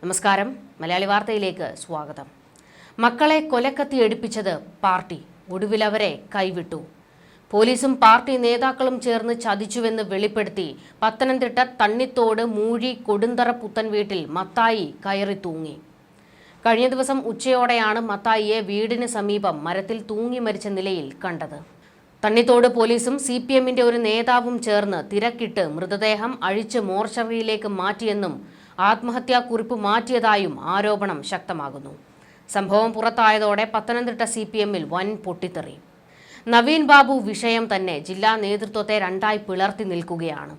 നമസ്കാരം, മലയാളി വാർത്തയിലേക്ക് സ്വാഗതം. മക്കളെ കൊലക്കത്തി എടുപ്പിച്ചത് പാർട്ടി, ഒടുവിൽ അവരെ കൈവിട്ടു. പോലീസും പാർട്ടി നേതാക്കളും ചേർന്ന് ചതിച്ചുവെന്ന് വെളിപ്പെടുത്തി പത്തനംതിട്ട തണ്ണിത്തോട് മൂഴി കൊടുന്തറ പുത്തൻ വീട്ടിൽ മത്തായി കയറി തൂങ്ങി. കഴിഞ്ഞ ദിവസം ഉച്ചയോടെയാണ് മത്തായിയെ വീടിന് സമീപം മരത്തിൽ തൂങ്ങി മരിച്ച നിലയിൽ കണ്ടത്. തണ്ണിത്തോട് പോലീസും CPMന്റെ ഒരു നേതാവും ചേർന്ന് തിരക്കിട്ട് മൃതദേഹം അഴിച്ച് മോർച്ചറിയിലേക്ക് മാറ്റിയെന്നും ആത്മഹത്യാക്കുറിപ്പ് മാറ്റിയതായും ആരോപണം ശക്തമാകുന്നു. സംഭവം പുറത്തായതോടെ പത്തനംതിട്ട CPMൽ വൻ പൊട്ടിത്തെറി. നവീൻ ബാബു വിഷയം തന്നെ ജില്ലാ നേതൃത്വത്തെ രണ്ടായി പിളർത്തി നിൽക്കുകയാണ്.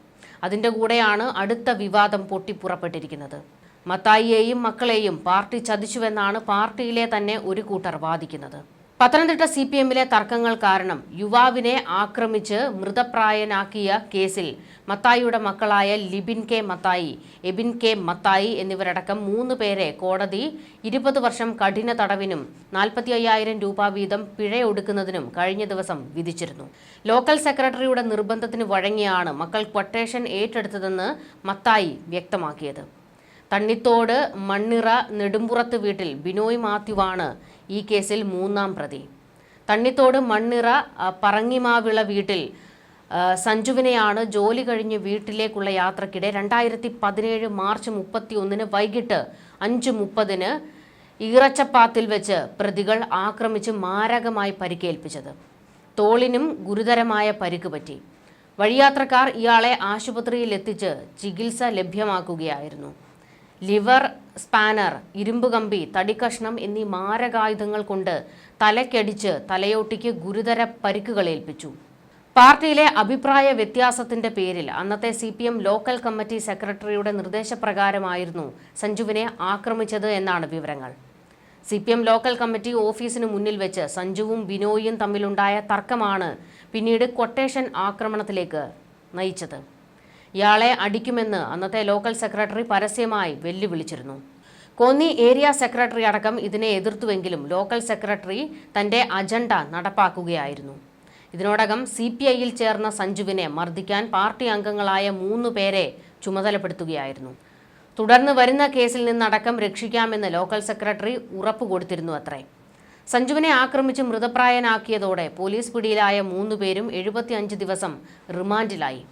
അതിൻ്റെ കൂടെയാണ് അടുത്ത വിവാദം പൊട്ടിപ്പുറപ്പെട്ടിരിക്കുന്നത്. മത്തായിയെയും മക്കളെയും പാർട്ടി ചതിച്ചുവെന്നാണ് പാർട്ടിയിലെ തന്നെ ഒരു കൂട്ടർ വാദിക്കുന്നത്. പത്തനംതിട്ട CPMലെ തർക്കങ്ങൾ കാരണം യുവാവിനെ ആക്രമിച്ച് മൃതപ്രായനാക്കിയ കേസിൽ മത്തായിയുടെ മക്കളായ ലിബിൻ കെ മത്തായി, എബിൻ കെ മത്തായി എന്നിവരടക്കം 3 പേരെ കോടതി 20 വർഷം കഠിന തടവിനും 45,000 രൂപ വീതം പിഴയൊടുക്കുന്നതിനും കഴിഞ്ഞ ദിവസം വിധിച്ചിരുന്നു. ലോക്കൽ സെക്രട്ടറിയുടെ നിർബന്ധത്തിന് വഴങ്ങിയാണ് മക്കൾ ക്വട്ടേഷൻ ഏറ്റെടുത്തതെന്ന് മത്തായി വ്യക്തമാക്കിയത്. തണ്ണിത്തോട് മണ്ണിറ നെടുമ്പുറത്ത് വീട്ടിൽ ബിനോയ് മാത്യുവാണ് ഈ കേസിൽ 3-ാം പ്രതി. തണ്ണിത്തോട് മണ്ണിറ പറങ്ങിമാവിള വീട്ടിൽ സഞ്ജുവിനെയാണ് ജോലി കഴിഞ്ഞ് വീട്ടിലേക്കുള്ള യാത്രക്കിടെ 2017 മാർച്ച് 31 വൈകിട്ട് 5:30 ഈറച്ചപ്പാത്തിൽ വെച്ച് പ്രതികൾ ആക്രമിച്ച് മാരകമായി പരിക്കേൽപ്പിച്ചത്. തോളിനും ഗുരുതരമായ പരിക്ക് പറ്റി. വഴിയാത്രക്കാർ ഇയാളെ ആശുപത്രിയിൽ എത്തിച്ച് ചികിത്സ ലഭ്യമാക്കുകയായിരുന്നു. ലിവർ സ്പാനർ, ഇരുമ്പ് കമ്പി, തടിക്കഷ്ണം എന്നീ മാരകായുധങ്ങൾ കൊണ്ട് തലക്കടിച്ച് തലയോട്ടിക്ക് ഗുരുതര പരിക്കുകൾ ഏൽപ്പിച്ചു. പാർട്ടിയിലെ അഭിപ്രായ വ്യത്യാസത്തിന്റെ പേരിൽ അന്നത്തെ CPM ലോക്കൽ കമ്മിറ്റി സെക്രട്ടറിയുടെ നിർദ്ദേശപ്രകാരമായിരുന്നു സഞ്ജുവിനെ ആക്രമിച്ചത് എന്നാണ് വിവരങ്ങൾ. CPM ലോക്കൽ കമ്മിറ്റി ഓഫീസിന് മുന്നിൽ വെച്ച് സഞ്ജുവും ബിനോയും തമ്മിലുണ്ടായ തർക്കമാണ് പിന്നീട് ക്വട്ടേഷൻ ആക്രമണത്തിലേക്ക് നയിച്ചത്. ഇയാളെ അടിക്കുമെന്ന് അന്നത്തെ ലോക്കൽ സെക്രട്ടറി പരസ്യമായി വെല്ലുവിളിച്ചിരുന്നു. കോന്നി ഏരിയ സെക്രട്ടറി അടക്കം ഇതിനെ എതിർത്തുവെങ്കിലും ലോക്കൽ സെക്രട്ടറി തന്റെ അജണ്ട നടപ്പാക്കുകയായിരുന്നു. ഇതിനോടകം CPIയിൽ ചേർന്ന സഞ്ജുവിനെ മർദ്ദിക്കാൻ പാർട്ടി അംഗങ്ങളായ 3 പേരെ ചുമതലപ്പെടുത്തുകയായിരുന്നു. തുടർന്ന് വരുന്ന കേസിൽ നിന്നടക്കം രക്ഷിക്കാമെന്ന് ലോക്കൽ സെക്രട്ടറി ഉറപ്പ് കൊടുത്തിരുന്നു അത്രേ. സഞ്ജുവിനെ ആക്രമിച്ച് മൃതപ്രായനാക്കിയതോടെ പോലീസ് പിടിയിലായ 3 പേരും 75 ദിവസം റിമാൻഡിലായി.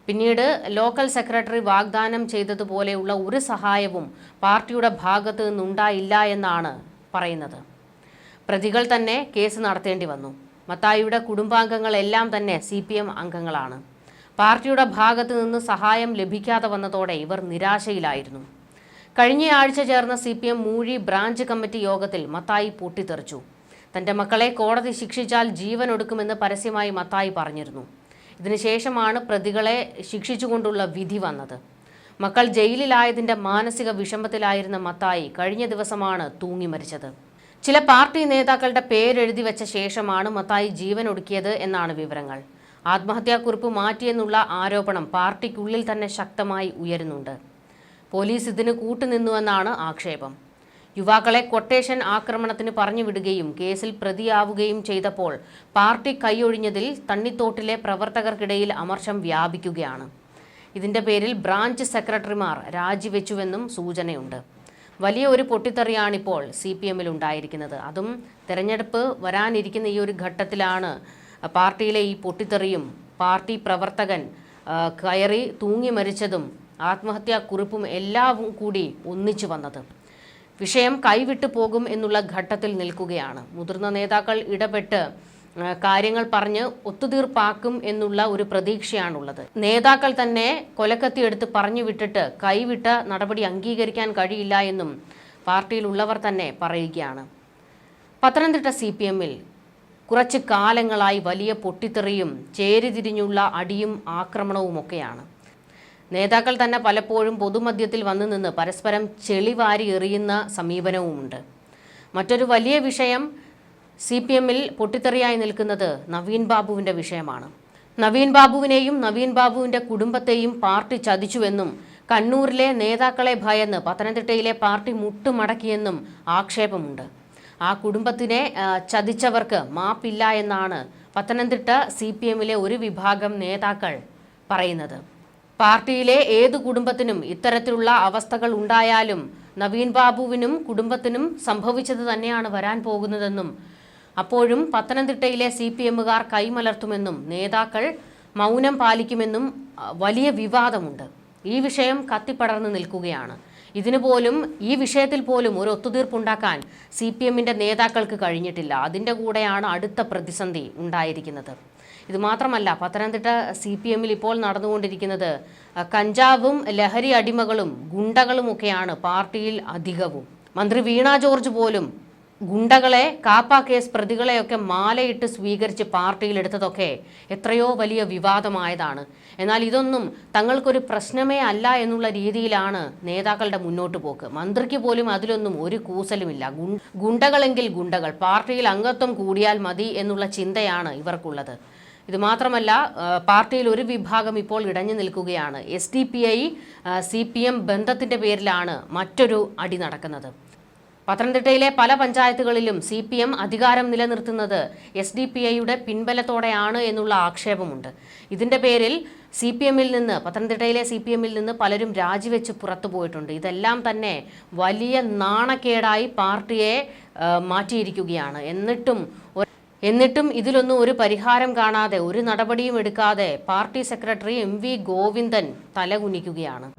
പിന്നീട് ലോക്കൽ സെക്രട്ടറി വാഗ്ദാനം ചെയ്തതുപോലെയുള്ള ഒരു സഹായവും പാർട്ടിയുടെ ഭാഗത്ത് നിന്നുണ്ടായില്ല എന്നാണ് പറയുന്നത്. പ്രതികൾ തന്നെ കേസ് നടത്തേണ്ടി വന്നു. മത്തായിയുടെ കുടുംബാംഗങ്ങളെല്ലാം തന്നെ CPM അംഗങ്ങളാണ്. പാർട്ടിയുടെ ഭാഗത്ത് നിന്ന് സഹായം ലഭിക്കാതെ വന്നതോടെ ഇവർ നിരാശയിലായിരുന്നു. കഴിഞ്ഞയാഴ്ച ചേർന്ന CPM മൂഴി ബ്രാഞ്ച് കമ്മിറ്റി യോഗത്തിൽ മത്തായി പൊട്ടിത്തെറിച്ചു. തന്റെ മക്കളെ കോടതി ശിക്ഷിച്ചാൽ ജീവൻ ഒടുക്കുമെന്ന് പരസ്യമായി മത്തായി പറഞ്ഞിരുന്നു. ഇതിനുശേഷമാണ് പ്രതികളെ ശിക്ഷിച്ചുകൊണ്ടുള്ള വിധി വന്നത്. മക്കൾ ജയിലിലായതിന്റെ മാനസിക വിഷമത്തിലായിരുന്ന മത്തായി കഴിഞ്ഞ ദിവസമാണ് തൂങ്ങി മരിച്ചത്. ചില പാർട്ടി നേതാക്കളുടെ പേരെഴുതി വെച്ച ശേഷമാണ് മത്തായി ജീവൻ ഒടുക്കിയത് എന്നാണ് വിവരങ്ങൾ. ആത്മഹത്യാക്കുറിപ്പ് മാറ്റിയെന്നുള്ള ആരോപണം പാർട്ടിക്കുള്ളിൽ തന്നെ ശക്തമായി ഉയരുന്നുണ്ട്. പോലീസ് ഇതിന് കൂട്ടുനിന്നുവെന്നാണ് ആക്ഷേപം. യുവാക്കളെ ക്വട്ടേഷൻ ആക്രമണത്തിന് പറഞ്ഞുവിടുകയും കേസിൽ പ്രതിയാവുകയും ചെയ്തപ്പോൾ പാർട്ടി കൈയൊഴിഞ്ഞതിൽ തണ്ണിത്തോട്ടിലെ പ്രവർത്തകർക്കിടയിൽ അമർഷം വ്യാപിക്കുകയാണ്. ഇതിന്റെ പേരിൽ ബ്രാഞ്ച് സെക്രട്ടറിമാർ രാജിവെച്ചുവെന്നും സൂചനയുണ്ട്. വലിയ ഒരു പൊട്ടിത്തെറിയാണിപ്പോൾ CPMൽ ഉണ്ടായിരിക്കുന്നത്. അതും തെരഞ്ഞെടുപ്പ് വരാനിരിക്കുന്ന ഈ ഒരു ഘട്ടത്തിലാണ് പാർട്ടിയിലെ ഈ പൊട്ടിത്തെറിയും പാർട്ടി പ്രവർത്തകൻ കയറി തൂങ്ങി മരിച്ചതും ആത്മഹത്യാക്കുറിപ്പും എല്ലാം കൂടി ഒന്നിച്ചു വന്നത്. വിഷയം കൈവിട്ടു പോകും എന്നുള്ള ഘട്ടത്തിൽ നിൽക്കുകയാണ്. മുതിർന്ന നേതാക്കൾ ഇടപെട്ട് കാര്യങ്ങൾ പറഞ്ഞ് ഒത്തുതീർപ്പാക്കും എന്നുള്ള ഒരു പ്രതീക്ഷയാണുള്ളത്. നേതാക്കൾ തന്നെ കൊലക്കത്തിയെടുത്ത് പറഞ്ഞു വിട്ടിട്ട് കൈവിട്ട നടപടി അംഗീകരിക്കാൻ കഴിയില്ല എന്നും പാർട്ടിയിലുള്ളവർ തന്നെ പറയുകയാണ്. പത്തനംതിട്ട CPMൽ കുറച്ച് കാലങ്ങളായി വലിയ പൊട്ടിത്തെറിയും ചേരിതിരിഞ്ഞുള്ള അടിയും ആക്രമണവുമൊക്കെയാണ്. നേതാക്കൾ തന്നെ പലപ്പോഴും പൊതുമധ്യത്തിൽ വന്നു നിന്ന് പരസ്പരം ചെളിവാരി എറിയുന്ന സമീപനവുമുണ്ട്. മറ്റൊരു വലിയ വിഷയം CPMൽ പൊട്ടിത്തെറിയായി നിൽക്കുന്നത് നവീൻ ബാബുവിൻ്റെ വിഷയമാണ്. നവീൻ ബാബുവിനെയും നവീൻ ബാബുവിൻ്റെ കുടുംബത്തെയും പാർട്ടി ചതിച്ചുവെന്നും കണ്ണൂരിലെ നേതാക്കളെ ഭയന്ന് പത്തനംതിട്ടയിലെ പാർട്ടി മുട്ടുമടക്കിയെന്നും ആക്ഷേപമുണ്ട്. ആ കുടുംബത്തിനെ ചതിച്ചവർക്ക് മാപ്പില്ല എന്നാണ് പത്തനംതിട്ട CPMലെ ഒരു വിഭാഗം നേതാക്കൾ പറയുന്നത്. പാർട്ടിയിലെ ഏതു കുടുംബത്തിനും ഇത്തരത്തിലുള്ള അവസ്ഥകൾ ഉണ്ടായാലും നവീൻ ബാബുവിനും കുടുംബത്തിനും സംഭവിച്ചത് തന്നെയാണ് വരാൻ പോകുന്നതെന്നും അപ്പോഴും പത്തനംതിട്ടയിലെ CPMകാർ കൈമലർത്തുമെന്നും നേതാക്കൾ മൗനം പാലിക്കുമെന്നും വലിയ വിവാദമുണ്ട്. ഈ വിഷയം കത്തിപ്പടർന്നു നിൽക്കുകയാണ്. ഈ വിഷയത്തിൽ പോലും ഒരു ഒത്തുതീർപ്പുണ്ടാക്കാൻ CPMന്റെ നേതാക്കൾക്ക് കഴിഞ്ഞിട്ടില്ല. അതിൻ്റെ കൂടെയാണ് അടുത്ത പ്രതിസന്ധി ഉണ്ടായിരിക്കുന്നത്. ഇത് മാത്രമല്ല, പത്തനംതിട്ട CPMൽ ഇപ്പോൾ നടന്നുകൊണ്ടിരിക്കുന്നത് കഞ്ചാവും ലഹരി അടിമകളും ഗുണ്ടകളുമൊക്കെയാണ് പാർട്ടിയിൽ അധികവും. മന്ത്രി വീണ ജോർജ് പോലും ഗുണ്ടകളെ, കാപ്പ കേസ് പ്രതികളെയൊക്കെ മാലയിട്ട് സ്വീകരിച്ച് പാർട്ടിയിലെടുത്തതൊക്കെ എത്രയോ വലിയ വിവാദമായതാണ്. എന്നാൽ ഇതൊന്നും തങ്ങൾക്കൊരു പ്രശ്നമേ അല്ല എന്നുള്ള രീതിയിലാണ് നേതാക്കളുടെ മുന്നോട്ട് പോക്ക്. മന്ത്രിക്ക് പോലും അതിലൊന്നും ഒരു കൂസലുമില്ല. ഗുണ്ടകളെങ്കിൽ ഗുണ്ടകൾ, പാർട്ടിയിൽ അംഗത്വം കൂടിയാൽ മതി എന്നുള്ള ചിന്തയാണ് ഇവർക്കുള്ളത്. ഇത് മാത്രമല്ല, പാർട്ടിയിൽ ഒരു വിഭാഗം ഇപ്പോൾ ഇടഞ്ഞു നിൽക്കുകയാണ്. SDPI CPM ബന്ധത്തിൻ്റെ പേരിലാണ് മറ്റൊരു അടി നടക്കുന്നത്. പത്തനംതിട്ടയിലെ പല പഞ്ചായത്തുകളിലും CPM അധികാരം നിലനിർത്തുന്നത് SDPIയുടെ പിൻബലത്തോടെയാണ് എന്നുള്ള ആക്ഷേപമുണ്ട്. ഇതിൻ്റെ പേരിൽ പത്തനംതിട്ടയിലെ CPMൽ നിന്ന് പലരും രാജിവെച്ച് പുറത്തു പോയിട്ടുണ്ട്. ഇതെല്ലാം തന്നെ വലിയ നാണക്കേടായി പാർട്ടിയെ മാറ്റിയിരിക്കുകയാണ്. എന്നിട്ടും ഇതിലൊന്നും ഒരു പരിഹാരം കാണാതെ, ഒരു നടപടിയും എടുക്കാതെ പാർട്ടി സെക്രട്ടറി MV ഗോവിന്ദൻ തലകുനിക്കുകയാണ്.